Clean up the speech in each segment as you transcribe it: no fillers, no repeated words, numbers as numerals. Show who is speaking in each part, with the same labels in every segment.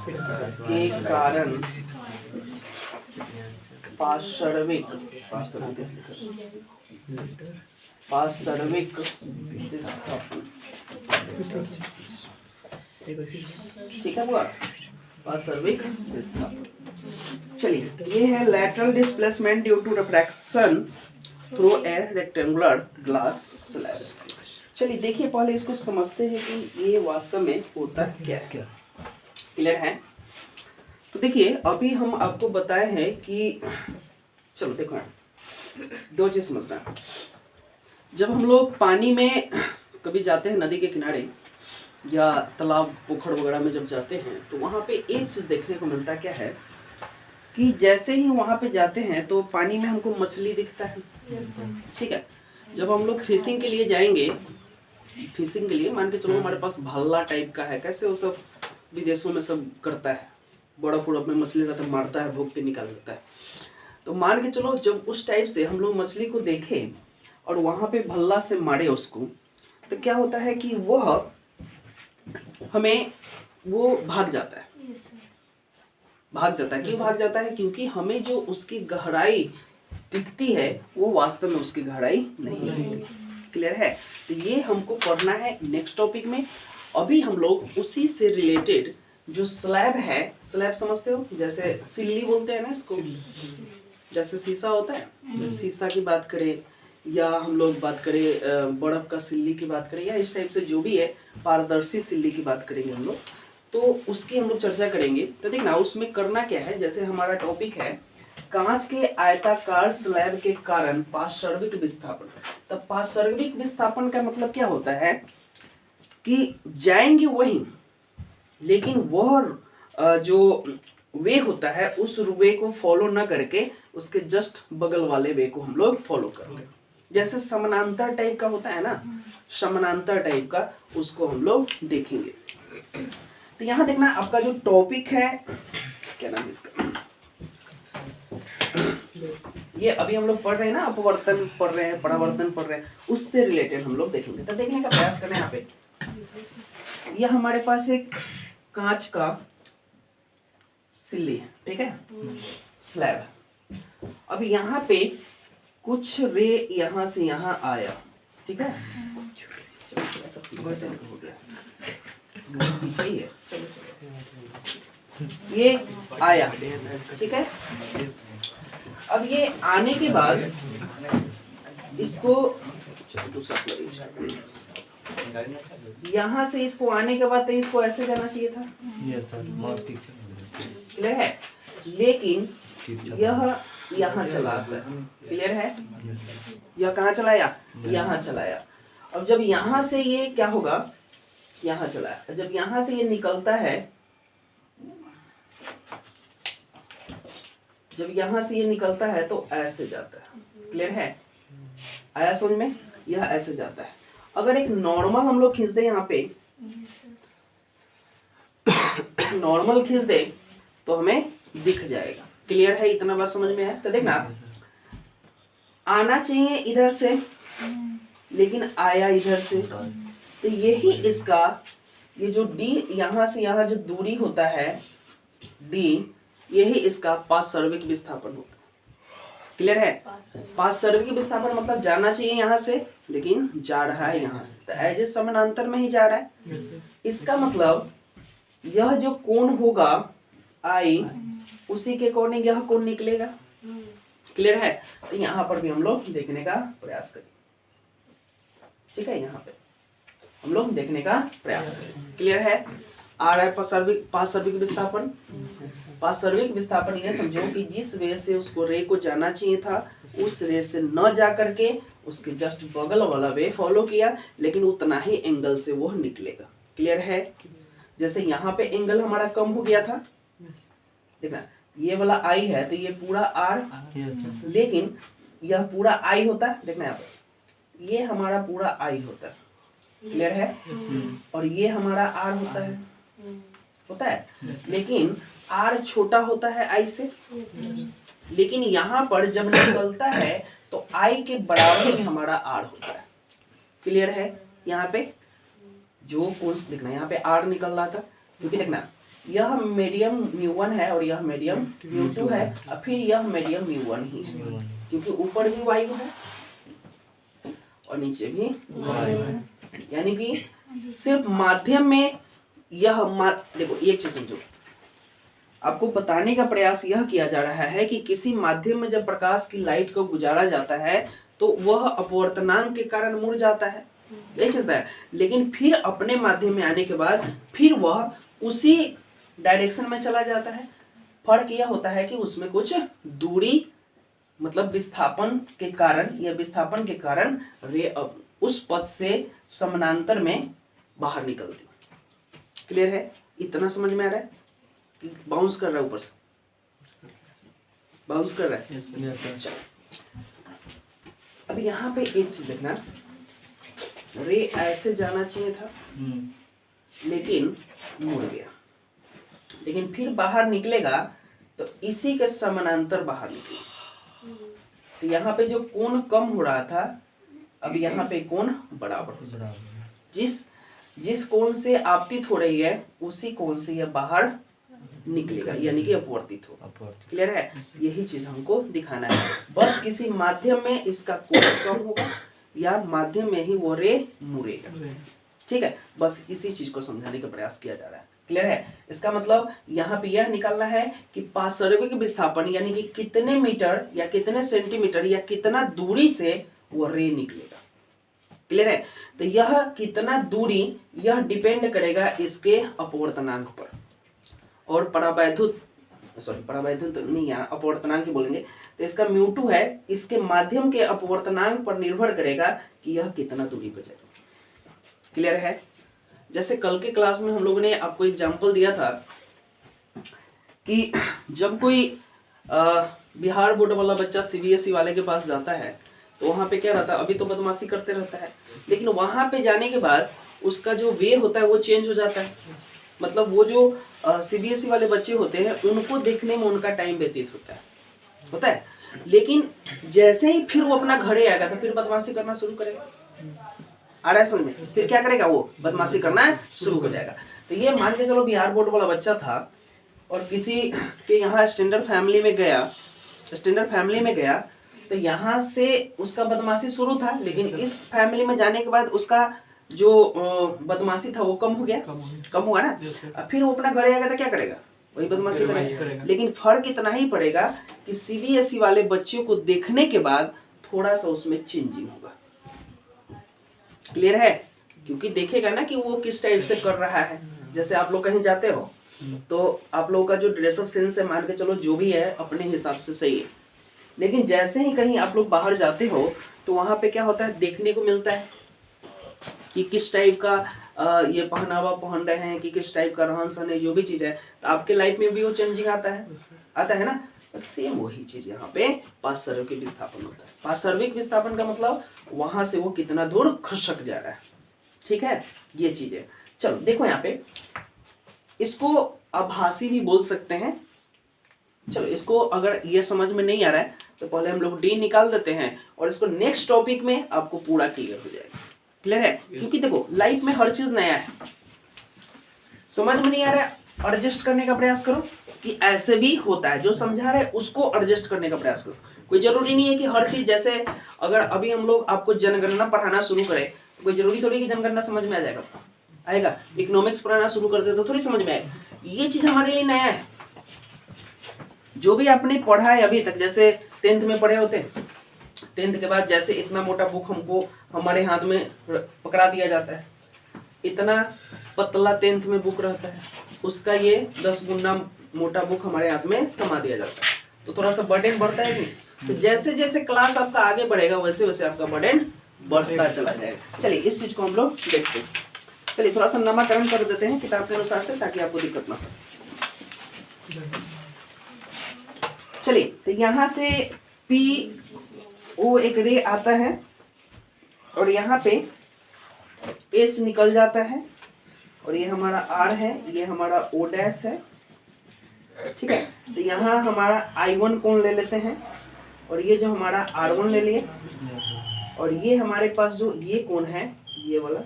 Speaker 1: के कारण पार्श्विक विस्थापन, ठीक है हुआ, पार्श्विक विस्थापन। चलिए ये है lateral displacement due to refraction through a rectangular glass slab. चलिए देखिए पहले इसको समझते हैं कि ये वास्तव में होता क्या है। क्लियर है? तो देखिए अभी हम आपको बताए हैं कि चलो देखो दो चीज समझना। जब हम लोग पानी में कभी जाते हैं, नदी के किनारे या तालाब पोखर वगैरह में जब जाते हैं, तो वहाँ पे एक चीज देखने को मिलता क्या है कि जैसे ही वहाँ पे जाते हैं तो पानी में हमको मछली दिखता है। ठीक है, जब हम लोग फिशिंग के लिए जाएंगे, फिशिंग के लिए मान के चलो हमारे पास भाला टाइप का है, कैसे वो सब विदेशों में सब करता है, बड़ा फूड़ा में मछली रहता है, मारता है, भोग के निकाल देता है। तो मान के चलो जब उस टाइप से हम लोग मछली को देखें और वहाँ पे भल्ला से मारे उसको, तो क्या होता है कि वह हमें वो भाग जाता है। क्यों भाग जाता है? क्योंकि हमें जो उसकी गहराई दिखती है वो वास्तव में उसकी गहराई नहीं है। क्लियर है? तो ये हमको पढ़ना है नेक्स्ट टॉपिक में। अभी हम लोग उसी से रिलेटेड जो स्लैब है, स्लैब समझते हो, जैसे सिल्ली बोलते हैं ना इसको, जैसे शीशा होता है, शीशा की बात करें या हम लोग बात करें बर्फ का सिल्ली की बात करें या इस टाइप से जो भी है पारदर्शी सिल्ली की बात करेंगे हम लोग, तो उसकी हम लोग चर्चा करेंगे। तो देखना उसमें करना क्या है, जैसे हमारा टॉपिक है कांच के आयताकार स्लैब के कारण पार्श्विक विस्थापन। तब पार्श्विक विस्थापन का मतलब क्या होता है कि जाएंगे वही, लेकिन वह जो वे होता है उस वे को फॉलो ना करके उसके जस्ट बगल वाले वे को हम लोग फॉलो करेंगे। जैसे समानांतर टाइप का होता है ना, समानांतर टाइप का, उसको हम लोग देखेंगे। तो यहाँ देखना आपका जो टॉपिक है, क्या नाम है इसका, ये अभी हम लोग पढ़ रहे हैं ना, अपवर्तन पढ़ रहे हैं, परावर्तन पढ़ रहे हैं, उससे रिलेटेड हम लोग देखेंगे। तो देखने का प्रयास करें। यहाँ पे यह हमारे पास एक कांच का सिल्ली है, ठीक है, स्लैब। अब यहाँ पे कुछ रे यहाँ से यहाँ आया, ठीक है, हो गया पीछे ही है, चलो ये आया, ठीक है। अब ये आने के बाद इसको यहाँ से इसको आने के बाद तो इसको ऐसे जाना चाहिए था, क्लियर है, लेकिन यह यहाँ चला आता है। क्लियर है? यह कहाँ चलाया? यहाँ चलाया। अब जब यहाँ से ये क्या होगा, यहाँ चलाया, जब यहाँ से ये निकलता है, जब यहाँ से ये निकलता है तो ऐसे जाता है। क्लियर है? आया समझ में? यह ऐसे जाता है। अगर एक नॉर्मल हम लोग खींच दे, यहाँ पे नॉर्मल खींच दे तो हमें दिख जाएगा। क्लियर है? इतना बात समझ में है? तो देखना आना चाहिए इधर से, लेकिन आया इधर से, तो यही इसका ये जो डी यहाँ से यहाँ जो दूरी होता है डी, यही इसका पार्श्विक विस्थापन होता है। क्लियर है? पार्श्विक विस्थापन मतलब जाना चाहिए यहाँ से, लेकिन जा रहा है यहाँ से, तो एज ए समानांतर में ही जा रहा है। इसका मतलब यह जो कोण होगा आई, उसी के अकॉर्डिंग यह कोण निकलेगा। क्लियर है? तो यहाँ पर भी हम लोग देखने का प्रयास करें, ठीक है, यहाँ पे हम लोग देखने का प्रयास करें। क्लियर है? आ रहा है पार्श्विक विस्थापन। पार्श्विक विस्थापन ये समझो कि जिस रे से उसको रे को जाना चाहिए था, उस रे से न जा करके उसके जस्ट बगल वाला वे फॉलो किया, लेकिन उतना ही एंगल से वो निकलेगा। क्लियर है? जैसे यहाँ पे एंगल हमारा कम हो गया था, देखना ये वाला आई है तो ये पूरा आर, लेकिन यह पूरा आई होता है, देखना यहाँ पे ये हमारा पूरा आई होता है। क्लियर है? और ये हमारा आर होता है, लेकिन आर छोटा होता है आई से, लेकिन यहाँ पर जब निकलता है तो आई के बराबर में हमारा आर होता है। क्लियर है? यहाँ पे जो कोण देखना, यहाँ पे आर निकल रहा था, क्योंकि देखना यह मीडियम μ1 है और यह मीडियम μ2 है, और फिर यह मीडियम μ1 ही है, क्योंकि ऊपर भी वायु है और नीचे भी वायु है। यानी कि सिर्फ माध्यम में यह देखो एक चीज समझो, आपको बताने का प्रयास यह किया जा रहा है कि किसी माध्यम में जब प्रकाश की लाइट को गुजारा जाता है तो वह अपवर्तनांक के कारण मुड़ जाता है, यही चीज है। लेकिन फिर अपने माध्यम में आने के बाद फिर वह उसी डायरेक्शन में चला जाता है। फर्क यह होता है कि उसमें कुछ दूरी मतलब विस्थापन के कारण या विस्थापन के कारण रे उस पथ से समानांतर में बाहर निकलती। क्लियर है? इतना समझ में आ रहा है कि बाउंस कर रहा है, ऊपर से बाउंस कर रहा है। चलो अब यहाँ पे एक चीज देखना, रे ऐसे जाना चाहिए था लेकिन मुड़ गया, लेकिन फिर बाहर निकलेगा तो इसी के समानांतर बाहर निकलेगा। तो यहाँ पे जो कोण कम हो रहा था अब यहाँ पे कोण बराबर हो जाएगा। जिस कोण से आपतित हो रही है उसी कोण से यह बाहर निकलेगा, यानी कि अपवर्तित होगा। क्लियर है? यही चीज हमको दिखाना है। बस किसी माध्यम में इसका कोण कम होगा या माध्यम में ही वो रे मुड़ेगा। ठीक है, बस इसी चीज को समझाने का प्रयास किया जा रहा है। क्लियर है? इसका मतलब यहाँ पे यह निकालना है कि पार्श्विक विस्थापन यानी कि कितने मीटर या कितने सेंटीमीटर या कितना दूरी से वो रे निकलेगा। क्लियर है? तो यह कितना दूरी यह डिपेंड करेगा इसके अपवर्तनांक पर, और परावैद्युत नहीं, यहाँ अपवर्तनांक ही बोलेंगे। तो इसका μ2 है, इसके माध्यम के अपवर्तनांक पर निर्भर करेगा कि यह कितना दूरी पर जाएगा। क्लियर है? जैसे कल के क्लास में हम लोगों ने आपको एग्जांपल दिया था कि जब कोई बिहार बोर्ड वाला बच्चा सीबीएसई वाले के पास जाता है तो वहाँ पे क्या रहता है, अभी तो बदमाशी करते रहता है, लेकिन वहाँ पे जाने के बाद उसका जो वे होता है वो चेंज हो जाता है। मतलब वो जो सीबीएसई वाले बच्चे होते हैं उनको देखने में उनका टाइम व्यतीत होता है, लेकिन जैसे ही फिर वो अपना घरे आएगा तो फिर बदमाशी करना शुरू करेगा। आ रहा है समझ में? फिर क्या करेगा, वो बदमाशी करना शुरू हो जाएगा। तो ये मान के चलो बिहार बोर्ड वाला बच्चा था और किसी के यहाँ स्टैंडर्ड फैमिली में गया तो यहाँ से उसका बदमाशी शुरू था, लेकिन इस फैमिली में जाने के बाद उसका जो बदमाशी था वो कम हुआ ना। अब फिर वो अपना घर आएगा तो क्या करेगा, वही बदमाशी करेगा। लेकिन फर्क इतना ही पड़ेगा कि सीबीएसई वाले बच्चों को देखने के बाद थोड़ा सा उसमें चेंजिंग होगा। क्लियर है? क्योंकि देखेगा ना कि वो किस टाइप से कर रहा है। जैसे आप लोग कहीं जाते हो तो आप लोगों का जो ड्रेस ऑफ सेंस है मान के चलो जो भी है अपने हिसाब से सही है, लेकिन जैसे ही कहीं आप लोग बाहर जाते हो तो वहां पे क्या होता है, देखने को मिलता है कि किस टाइप का ये पहनावा पहन रहे हैं, कि किस टाइप का रहन सहन है, जो भी चीज है। तो आपके लाइफ में भी वो चेंजिंग आता है ना। सेम वही चीज यहाँ पे पार्श्विक विस्थापन होता है। पार्श्विक विस्थापन का मतलब वहां से वो कितना दूर खसक जा रहा है। ठीक है, ये चीज है। चलो देखो यहाँ पे, इसको आभासी भी बोल सकते हैं। चलो इसको अगर ये समझ में नहीं आ रहा है तो पहले हम लोग डी निकाल देते हैं और इसको नेक्स्ट टॉपिक में आपको पूरा क्लियर हो जाएगा। क्लियर है? क्योंकि देखो लाइफ में हर चीज नया है, समझ में नहीं आ रहा है एडजस्ट करने का प्रयास करो कि ऐसे भी होता है। जो समझा रहे उसको एडजस्ट करने का प्रयास करो। कोई जरूरी नहीं है कि हर चीज, जैसे अगर अभी हम लोग आपको जनगणना पढ़ाना शुरू करें तो कोई जरूरी थोड़ी कि जनगणना समझ में आ आएगा। इकोनॉमिक्स पढ़ाना शुरू करते तो थोड़ी समझ में आएगा। ये चीज हमारे लिए नया है। जो भी आपने पढ़ा है अभी तक, जैसे 10th में पढ़े होते हैं, 10th के बाद जैसे इतना मोटा बुक हमको हमारे हाथ में पकड़ा दिया जाता है, इतना पतला 10th में बुक रहता है, उसका ये 10 गुना मोटा बुक हमारे हाथ में थमा दिया जाता है। तो थोड़ा सा बर्डन बढ़ता है नहीं। तो जैसे जैसे क्लास आपका आगे बढ़ेगा वैसे वैसे आपका बर्डन बढ़ता चला जाएगा। चलिए इस चीज को हम लोग देखते हैं। चलिए थोड़ा सा नामकरण कर देते हैं किताब के अनुसार से, ताकि आपको दिक्कत ना हो। चलिए तो यहाँ से PO एक रे आता है और यहाँ पे S निकल जाता है और ये हमारा R है, ये हमारा O डैश है। ठीक है, तो यहाँ हमारा I1 कोण ले लेते हैं और ये जो हमारा R1 ले लिए, और ये हमारे पास जो ये कोण है ये वाला,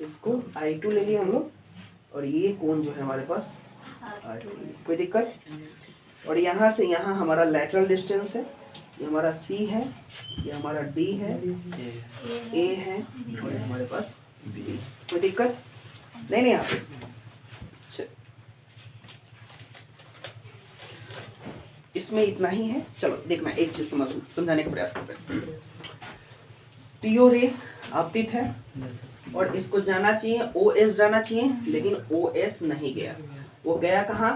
Speaker 1: इसको I2 ले लिए हम लोग, और ये कोण जो है हमारे पास कोई दिक्कत? और यहाँ से यहाँ हमारा लेटरल डिस्टेंस है, ये हमारा C है, ये हमारा D है, A है और ये हमारे पास B। कोई दिक्कत नहीं यहाँ पे? इसमें इतना ही है। चलो देखना, एक चीज समझाने का प्रयास करते हैं। PO रे आपतित है और इसको जाना चाहिए OS जाना चाहिए, लेकिन OS नहीं गया। वो गया कहाँ?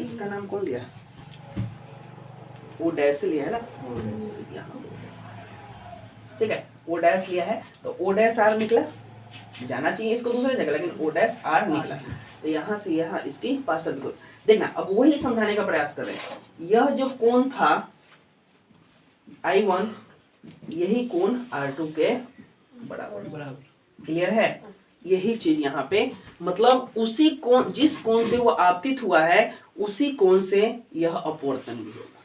Speaker 1: इसका नाम कौन लिया? O डैश लिया है ना, यहाँ ठीक है, O डैश लिया है तो O डैश R निकला, जाना चाहिए इसको दूसरी जगह, लेकिन O डैश R निकला। तो यहाँ से यहाँ इसकी पार्शियल विकल्प देखना। अब वही समझाने का प्रयास कर रहे हैं। यह जो कोण था I1, यही कोण R2 के बराबर। क्लियर है? यही चीज यहाँ पे, मतलब उसी कोण, जिस कोण से वो आपतित हुआ है उसी कोण से यह अपवर्तन भी होगा।